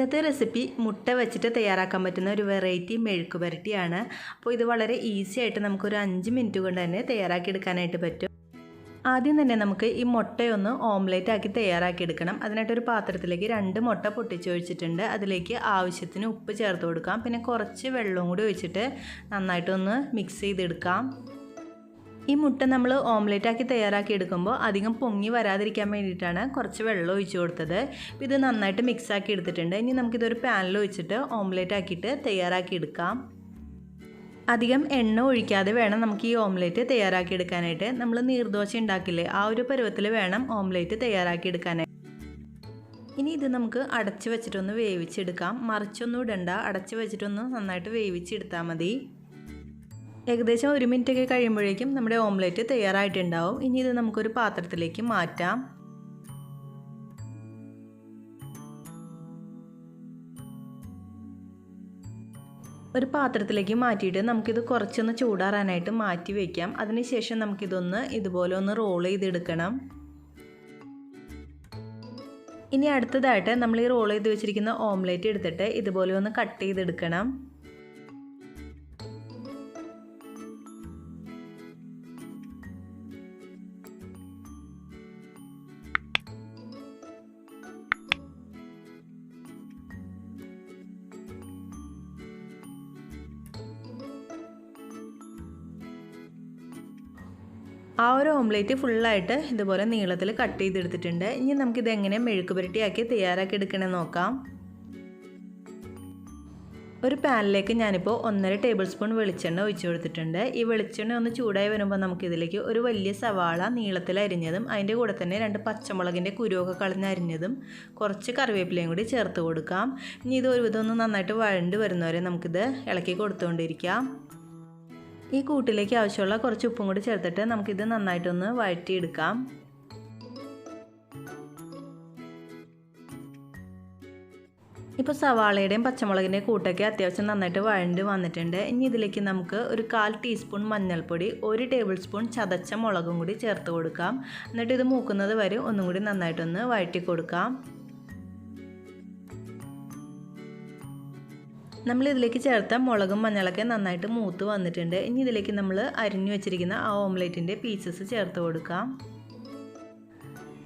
ഇന്നത്തെ റെസിപ്പി മുട്ട വെച്ചിട്ട് തയ്യാറാക്കാൻ പറ്റുന്ന ഒരു വെറൈറ്റി മെഴുക്ക് പുരട്ടിയാണ്. അപ്പോൾ ഇത് വളരെ ഈസി ആയിട്ട് നമുക്കൊരു 5 മിനിറ്റ് കൊണ്ട് തന്നെ തയ്യാറാക്കി എടുക്കാനായിട്ട് പറ്റും. ആദ്യം തന്നെ നമുക്ക് ഈ മുട്ടയൊന്ന് ഓംലെറ്റ് ആക്കി തയ്യാറാക്കി എടുക്കണം. അതിനായിട്ടൊരു പാത്രത്തിലേക്ക് 2 മുട്ട പൊട്ടിച്ചൊഴിച്ചിട്ടുണ്ട്. അതിലേക്ക് ആവശ്യത്തിന് ഉപ്പ് ചേർത്ത് കൊടുക്കാം. പിന്നെ കുറച്ച് വെള്ളവും കൂടി ഒഴിച്ചിട്ട് നന്നായിട്ടൊന്ന് മിക്സ് ചെയ്തെടുക്കാം. ഈ മുട്ട നമ്മൾ ഓംലെറ്റ് ആക്കി തയ്യാറാക്കി എടുക്കുമ്പോൾ അധികം പൊങ്ങി വരാതിരിക്കാൻ വേണ്ടിയിട്ടാണ് കുറച്ച് വെള്ളം ഒഴിച്ചു കൊടുത്തത്. ഇത് നന്നായിട്ട് മിക്സ് ആക്കി എടുത്തിട്ടുണ്ട്. ഇനി നമുക്കിതൊരു പാനിൽ ഒഴിച്ചിട്ട് ഓംലെറ്റ് ആക്കിയിട്ട് തയ്യാറാക്കി എടുക്കാം. അധികം എണ്ണ ഒഴിക്കാതെ വേണം നമുക്ക് ഈ ഓംലെറ്റ് തയ്യാറാക്കി എടുക്കാനായിട്ട്. നമ്മൾ നീർദോശ ഉണ്ടാക്കില്ലേ, ആ ഒരു പരുവത്തിൽ വേണം ഓംലെറ്റ് തയ്യാറാക്കി എടുക്കാനായിട്ട്. ഇനി ഇത് നമുക്ക് അടച്ച് വെച്ചിട്ടൊന്ന് വേവിച്ചെടുക്കാം. മറിച്ചൊന്നും ഇടണ്ട, അടച്ച് വെച്ചിട്ടൊന്ന് നന്നായിട്ട് വേവിച്ചെടുത്താൽ മതി. ഏകദേശം 1 മിനിറ്റൊക്കെ കഴിയുമ്പോഴേക്കും നമ്മുടെ ഓംലെറ്റ് തയ്യാറായിട്ടുണ്ടാവും. ഇനി ഇത് നമുക്കൊരു പാത്രത്തിലേക്ക് മാറ്റാം. ഒരു പാത്രത്തിലേക്ക് മാറ്റിയിട്ട് നമുക്കിത് കുറച്ചൊന്ന് ചൂടാറാനായിട്ട് മാറ്റി വയ്ക്കാം. അതിനുശേഷം നമുക്കിതൊന്ന് ഇതുപോലെ ഒന്ന് റോൾ ചെയ്തെടുക്കണം. ഇനി അടുത്തതായിട്ട് നമ്മൾ ഈ റോൾ ചെയ്ത് വെച്ചിരിക്കുന്ന ഓംലെറ്റ് എടുത്തിട്ട് ഇതുപോലെ ഒന്ന് കട്ട് ചെയ്തെടുക്കണം. ആ ഒരു ഓംലെറ്റ് ഫുള്ളായിട്ട് ഇതുപോലെ നീളത്തിൽ കട്ട് ചെയ്തെടുത്തിട്ടുണ്ട്. ഇനി നമുക്കിത് എങ്ങനെ മെഴുക്ക് പുരട്ടിയാക്കി തയ്യാറാക്കി എടുക്കണമെന്ന് നോക്കാം. ഒരു പാനിലേക്ക് ഞാനിപ്പോൾ 1.5 ടേബിൾ സ്പൂൺ വെളിച്ചെണ്ണ ഒഴിച്ചു കൊടുത്തിട്ടുണ്ട്. ഈ വെളിച്ചെണ്ണ ഒന്ന് ചൂടായി വരുമ്പോൾ നമുക്കിതിലേക്ക് ഒരു വലിയ സവാള നീളത്തിൽ അരിഞ്ഞതും അതിൻ്റെ കൂടെ തന്നെ 2 പച്ചമുളകിൻ്റെ കുരുവൊക്കെ കളഞ്ഞ് അരിഞ്ഞതും കുറച്ച് കറിവേപ്പിലയും കൂടി ചേർത്ത് കൊടുക്കാം. ഇനി ഇത് ഒരുവിധം ഒന്ന് നന്നായിട്ട് വഴണ്ട് വരുന്നവരെ നമുക്കിത് ഇളക്കി കൊടുത്തുകൊണ്ടിരിക്കാം. ഈ കൂട്ടിലേക്ക് ആവശ്യമുള്ള കുറച്ച് ഉപ്പും കൂടി ചേർത്തിട്ട് നമുക്കിത് നന്നായിട്ടൊന്ന് വഴറ്റിയെടുക്കാം. ഇപ്പോൾ സവാളയുടെയും പച്ചമുളകിൻ്റെയും കൂട്ടൊക്കെ അത്യാവശ്യം നന്നായിട്ട് വഴണ്ട് വന്നിട്ടുണ്ട്. ഇനി ഇതിലേക്ക് നമുക്ക് ഒരു 1/4 ടീസ്പൂൺ മഞ്ഞൾപ്പൊടി, 1 ടേബിൾ സ്പൂൺ ചതച്ച മുളകും കൂടി ചേർത്ത് കൊടുക്കാം. എന്നിട്ട് ഇത് മൂക്കുന്നത് വരെ ഒന്നും കൂടി നന്നായിട്ടൊന്ന് വഴറ്റി കൊടുക്കാം. നമ്മൾ ഇതിലേക്ക് ചേർത്ത മുളകും മഞ്ഞളൊക്കെ നന്നായിട്ട് മൂത്ത് വന്നിട്ടുണ്ട്. ഇനി ഇതിലേക്ക് നമ്മൾ അരിഞ്ഞു വെച്ചിരിക്കുന്ന ആ ഓംലെറ്റിൻ്റെ പീസസ് ചേർത്ത് കൊടുക്കാം.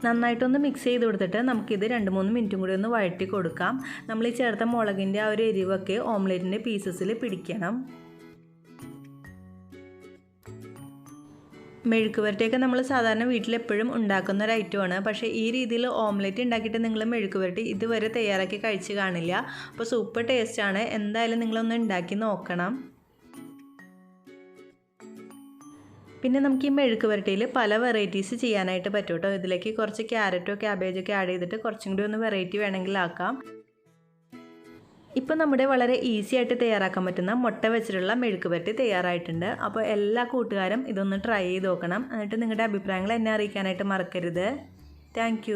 നന്നായിട്ടൊന്ന് മിക്സ് ചെയ്ത് കൊടുത്തിട്ട് നമുക്കിത് 2-3 മിനിറ്റും കൂടി ഒന്ന് വഴറ്റി കൊടുക്കാം. നമ്മൾ ഈ ചേർത്ത മുളകിൻ്റെ ആ ഒരു എരിവൊക്കെ ഓംലെറ്റിൻ്റെ പീസസിൽ പിടിക്കണം. മെഴുക്ക് പുരട്ടിയൊക്കെ നമ്മൾ സാധാരണ വീട്ടിലെപ്പോഴും ഉണ്ടാക്കുന്ന ഒരു ഐറ്റമാണ്. പക്ഷേ ഈ രീതിയിൽ ഓംലെറ്റ് ഉണ്ടാക്കിയിട്ട് നിങ്ങൾ മെഴുക്ക് പുരട്ടി ഇതുവരെ തയ്യാറാക്കി കഴിച്ച് കാണില്ല. അപ്പോൾ സൂപ്പർ ടേസ്റ്റാണ്. എന്തായാലും നിങ്ങളൊന്ന് ഉണ്ടാക്കി നോക്കണം. പിന്നെ നമുക്ക് ഈ മെഴുക്ക് പുരട്ടിയിൽ പല വെറൈറ്റീസ് ചെയ്യാനായിട്ട് പറ്റും കേട്ടോ. ഇതിലേക്ക് കുറച്ച് ക്യാരറ്റോ ക്യാബേജൊക്കെ ആഡ് ചെയ്തിട്ട് കുറച്ചും കൂടി ഒന്ന് വെറൈറ്റി വേണമെങ്കിൽ ആക്കാം. ഇപ്പോൾ നമ്മുടെ വളരെ ഈസി ആയിട്ട് തയ്യാറാക്കാൻ പറ്റുന്ന മുട്ട വെച്ചിട്ടുള്ള മെഴുക്ക് പുരട്ടി തയ്യാറായിട്ടുണ്ട്. അപ്പോൾ എല്ലാ കൂട്ടുകാരും ഇതൊന്ന് ട്രൈ ചെയ്ത് നോക്കണം. എന്നിട്ട് നിങ്ങളുടെ അഭിപ്രായങ്ങൾ എന്നെ അറിയിക്കാനായിട്ട് മറക്കരുത്. താങ്ക്